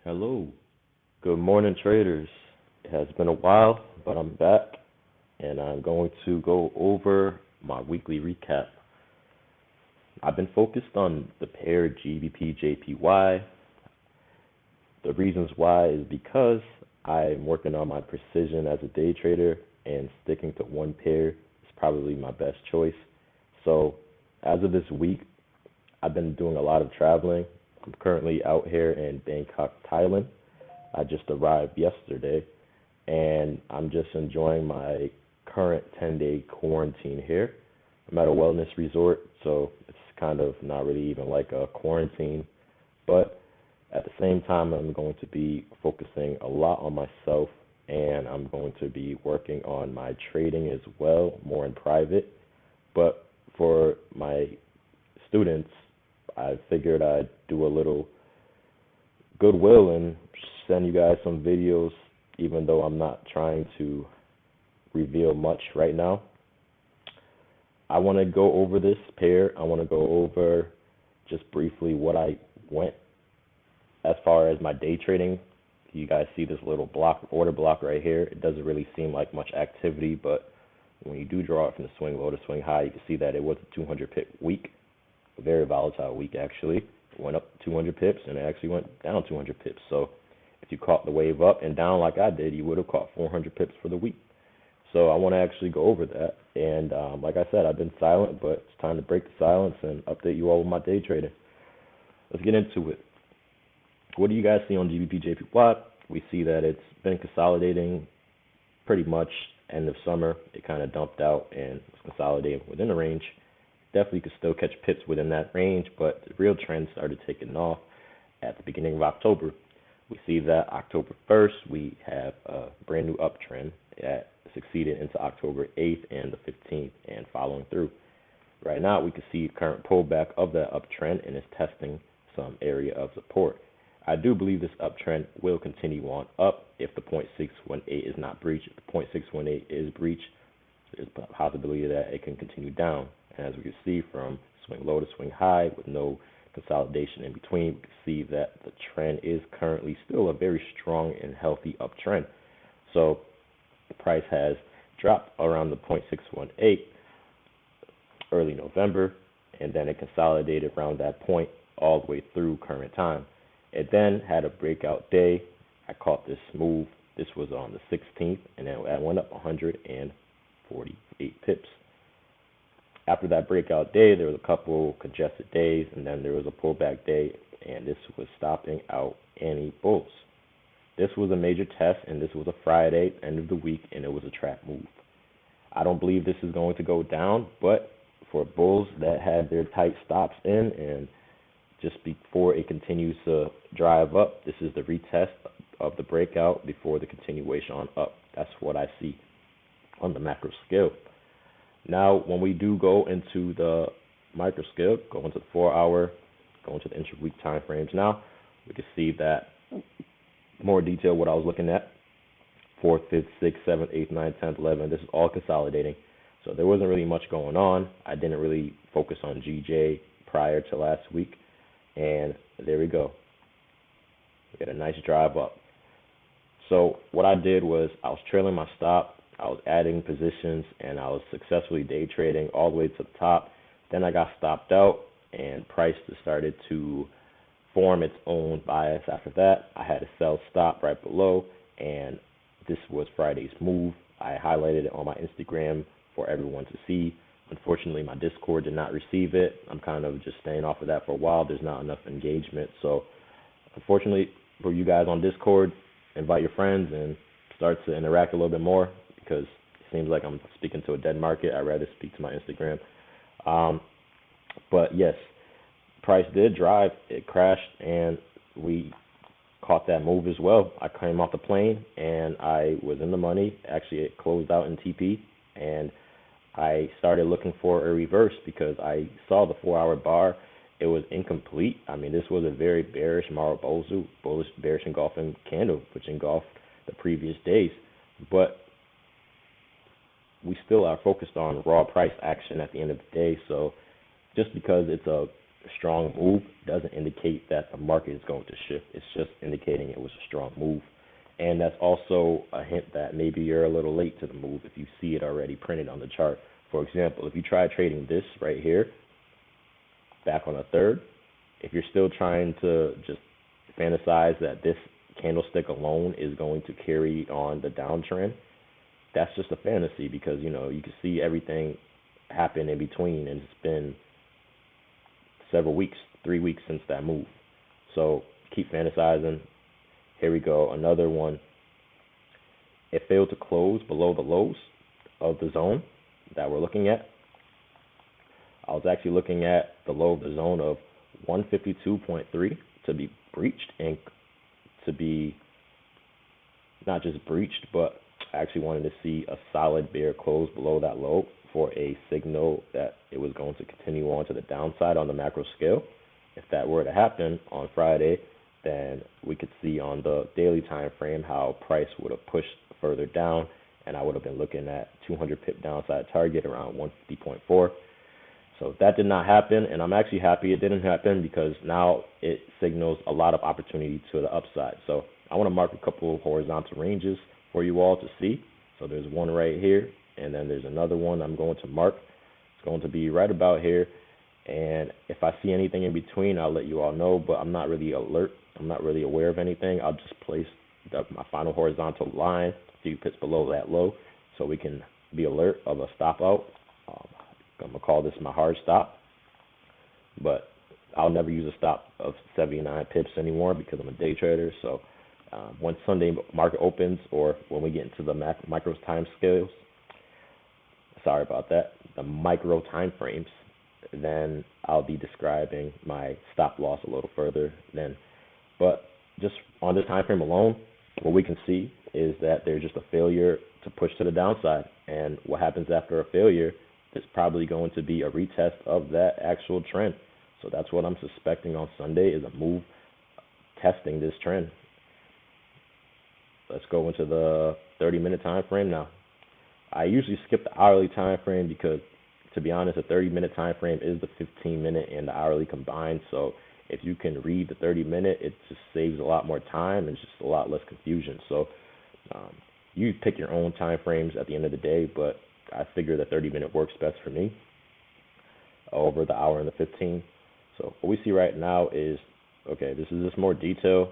Hello. Good morning, traders. It has been a while, but I'm back and I'm going to go over my weekly recap. I've been focused on the pair Gbpjpy. The reasons why is because I'm working on my precision as a day trader and sticking to one pair is probably my best choice. So, as of this week, I've been doing a lot of traveling. I'm currently out here in Bangkok, Thailand. I just arrived yesterday, and I'm just enjoying my current 10-day quarantine here. I'm at a wellness resort, so it's kind of not really even like a quarantine, but at the same time, I'm going to be focusing a lot on myself, and I'm going to be working on my trading as well, more in private. But for my students, I figured I'd do a little goodwill and send you guys some videos, even though I'm not trying to reveal much right now. I want to go over this pair. I want to go over just briefly what I went as far as my day trading. You guys see this little order block right here. It doesn't really seem like much activity, but when you do draw it from the swing low to swing high, you can see that it was a 200 pip week, a very volatile week actually. It went up 200 pips and it actually went down 200 pips. So if you caught the wave up and down like I did, you would have caught 400 pips for the week. So I want to actually go over that. And like I said, I've been silent, but it's time to break the silence and update you all with my day trading. Let's get into it. What do you guys see on Gbpjpy? We see that it's been consolidating pretty much end of summer. It kind of dumped out and was consolidating within the range. Definitely could still catch pips within that range, but the real trend started taking off at the beginning of October. We see that October 1st, we have a brand new uptrend that succeeded into October 8th and the 15th and following through. Right now, we can see current pullback of that uptrend and is testing some area of support. I do believe this uptrend will continue on up if the 0.618 is not breached. If the 0.618 is breached, there's a possibility that it can continue down. And as we can see from swing low to swing high with no consolidation in between, we can see that the trend is currently still a very strong and healthy uptrend. So the price has dropped around the 0.618 early November, and then it consolidated around that point all the way through current time. It then had a breakout day. I caught this move. This was on the 16th, and then it went up 148 pips. After that breakout day, there was a couple congested days, and then there was a pullback day, and this was stopping out any bulls. This was a major test, and this was a Friday, end of the week, and it was a trap move. I don't believe this is going to go down, but for bulls that had their tight stops in and just before it continues to drive up, this is the retest of the breakout before the continuation on up. That's what I see on the macro scale. Now, when we do go into the micro scale, go into the 4-hour, go into the intra-week time frames now, we can see that more detail what I was looking at. 4th, 5th, 6th, 7th, 8th, 9th, 10th, 11th, this is all consolidating. So there wasn't really much going on. I didn't really focus on GJ prior to last week. And there we go. We got a nice drive up. So what I did was I was trailing my stop. I was adding positions, and I was successfully day trading all the way to the top. Then I got stopped out, and price started to form its own bias after that. I had a sell stop right below, and this was Friday's move. I highlighted it on my Instagram for everyone to see. Unfortunately, my Discord did not receive it. I'm kind of just staying off of that for a while. There's not enough engagement. So, unfortunately, for you guys on Discord, invite your friends and start to interact a little bit more because it seems like I'm speaking to a dead market. I'd rather speak to my Instagram. But yes, price did drive. It crashed, and we caught that move as well. I came off the plane, and I was in the money. Actually, it closed out in TP, and I started looking for a reverse because I saw the 4-hour bar. It was incomplete. I mean, this was a very bearish Marubozu, bullish bearish engulfing candle, which engulfed the previous days. But we still are focused on raw price action at the end of the day. So just because it's a strong move doesn't indicate that the market is going to shift. It's just indicating it was a strong move. And that's also a hint that maybe you're a little late to the move if you see it already printed on the chart. For example, if you try trading this right here, back on the 3rd, if you're still trying to just fantasize that this candlestick alone is going to carry on the downtrend, that's just a fantasy, because you can see everything happen in between, and it's been several weeks, 3 weeks since that move. So keep fantasizing. Here we go, another one. It failed to close below the lows of the zone that we're looking at. I was actually looking at the low of the zone of 152.3 to be breached, and to be not just breached, but I actually wanted to see a solid bear close below that low for a signal that it was going to continue on to the downside on the macro scale. If that were to happen on Friday, then we could see on the daily time frame how price would have pushed further down, and I would have been looking at 200 pip downside target around 150.4. So that did not happen, and I'm actually happy it didn't happen, because now it signals a lot of opportunity to the upside. So I want to mark a couple of horizontal ranges for you all to see. So there's one right here, and then there's another one I'm going to mark. It's going to be right about here, and if I see anything in between, I'll let you all know, but I'm not really alert. I'm not really aware of anything. I'll just place my final horizontal line a few pips below that low so we can be alert of a stop out. I'm going to call this my hard stop, but I'll never use a stop of 79 pips anymore because I'm a day trader. So when Sunday market opens, or when we get into the micro time scales, sorry about that, the micro time frames, then I'll be describing my stop loss a little further then. But just on this time frame alone, what we can see is that there's just a failure to push to the downside. And what happens after a failure is probably going to be a retest of that actual trend. So that's what I'm suspecting on Sunday, is a move testing this trend. Let's go into the 30-minute time frame now. I usually skip the hourly time frame because, to be honest, the 30-minute time frame is the 15-minute and the hourly combined. So if you can read the 30-minute, it just saves a lot more time and it's just a lot less confusion. So you pick your own time frames at the end of the day, but I figure the 30-minute works best for me over the hour and the 15. So what we see right now is, okay, this is just more detail.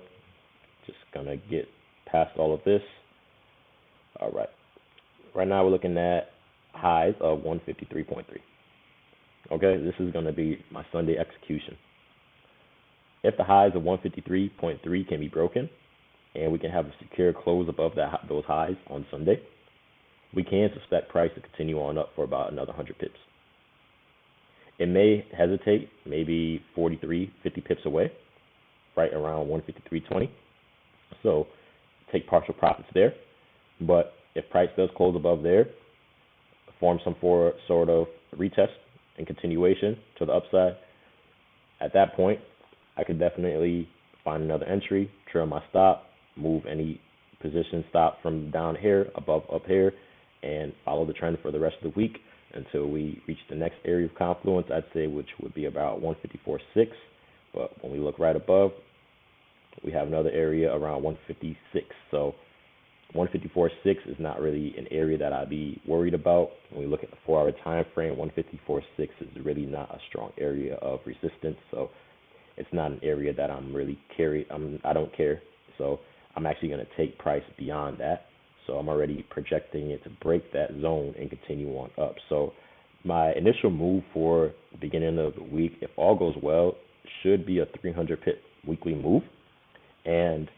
Just gonna get past all of this. All right. Right now we're looking at highs of 153.3. Okay, this is gonna be my Sunday execution. If the highs of 153.3 can be broken, and we can have a secure close above those highs on Sunday, we can suspect price to continue on up for about another 100 pips. It may hesitate, maybe 43, 50 pips away, right around 153.20. So take partial profits there. But if price does close above there, form some sort of retest and continuation to the upside, at that point, I could definitely find another entry, trail my stop, move any position stop from down here, above up here, and follow the trend for the rest of the week until we reach the next area of confluence, I'd say, which would be about 154.6. But when we look right above, we have another area around 156. So 154.6 is not really an area that I'd be worried about. When we look at the 4-hour time frame, 154.6 is really not a strong area of resistance. So it's not an area that I'm really I don't care. So I'm actually going to take price beyond that. So I'm already projecting it to break that zone and continue on up. So my initial move for the beginning of the week, if all goes well, should be a 300 pip weekly move. And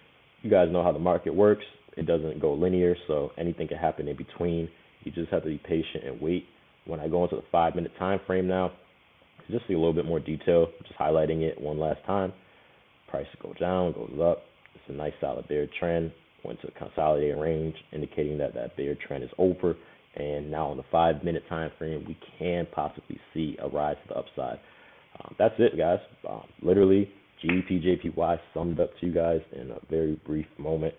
you guys know how the market works. It doesn't go linear, so anything can happen in between. You just have to be patient and wait. When I go into the 5-minute time frame now, just see a little bit more detail, just highlighting it one last time. Price goes down, goes up. It's a nice solid bear trend. Went to a consolidating range, indicating that that bear trend is over. And now on the 5-minute time frame, we can possibly see a rise to the upside. That's it, guys. Literally, Gbpjpy summed up to you guys in a very brief moment.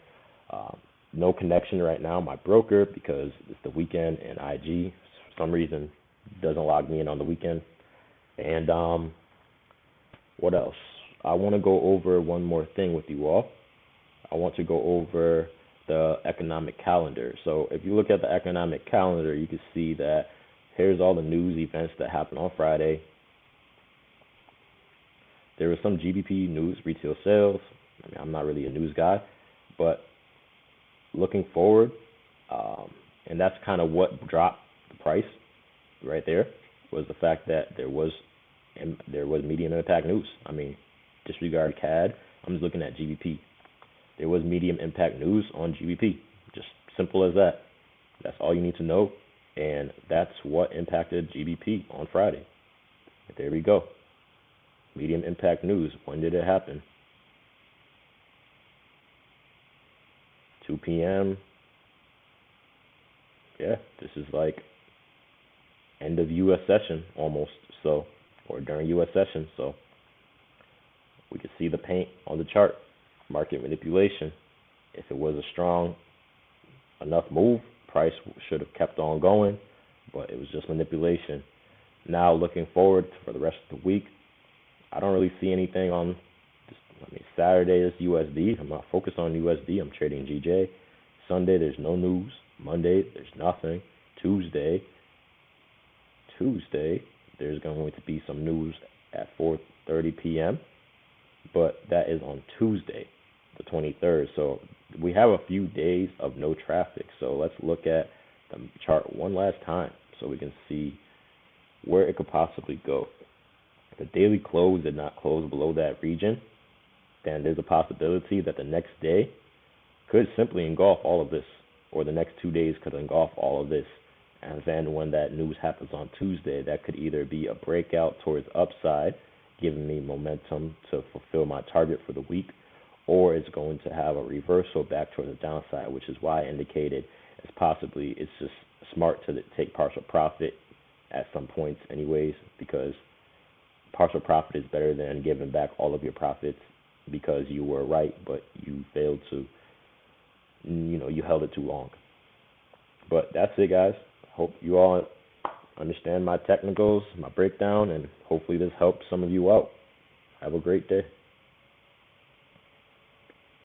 No connection right now, my broker, because it's the weekend, and IG, for some reason, doesn't log me in on the weekend. And What else? I want to go over one more thing with you all. I want to go over the economic calendar. So if you look at the economic calendar, you can see that here's all the news events that happened on Friday. There was some GBP news, retail sales. I mean, I'm not really a news guy, but looking forward, and that's kind of what dropped the price right there, was the fact that there was medium impact news. I mean, disregard CAD. I'm just looking at GBP. There was medium impact news on GBP. Just simple as that. That's all you need to know, and that's what impacted GBP on Friday. There we go. Medium impact news. When did it happen? 2 p.m. Yeah, this is like end of U.S. session almost, so, or during U.S. session, so we can see the paint on the chart. Market manipulation. If it was a strong enough move, price should have kept on going, but it was just manipulation. Now looking forward for the rest of the week, I don't really see anything on Saturday is USD. I'm not focused on USD. I'm trading GJ. Sunday, there's no news. Monday, there's nothing. Tuesday, there's going to be some news at 4:30 p.m., but that is on Tuesday, the 23rd. So we have a few days of no traffic. So let's look at the chart one last time so we can see where it could possibly go. If the daily close did not close below that region, then there's a possibility that the next day could simply engulf all of this, or the next 2 days could engulf all of this. And then when that news happens on Tuesday, that could either be a breakout towards upside, giving me momentum to fulfill my target for the week, or it's going to have a reversal back towards the downside, which is why I indicated as possibly it's just smart to take partial profit at some points anyways, because partial profit is better than giving back all of your profits because you were right, but you failed to, you held it too long. But that's it, guys. Hope you all understand my technicals, my breakdown, and hopefully this helped some of you out. Have a great day.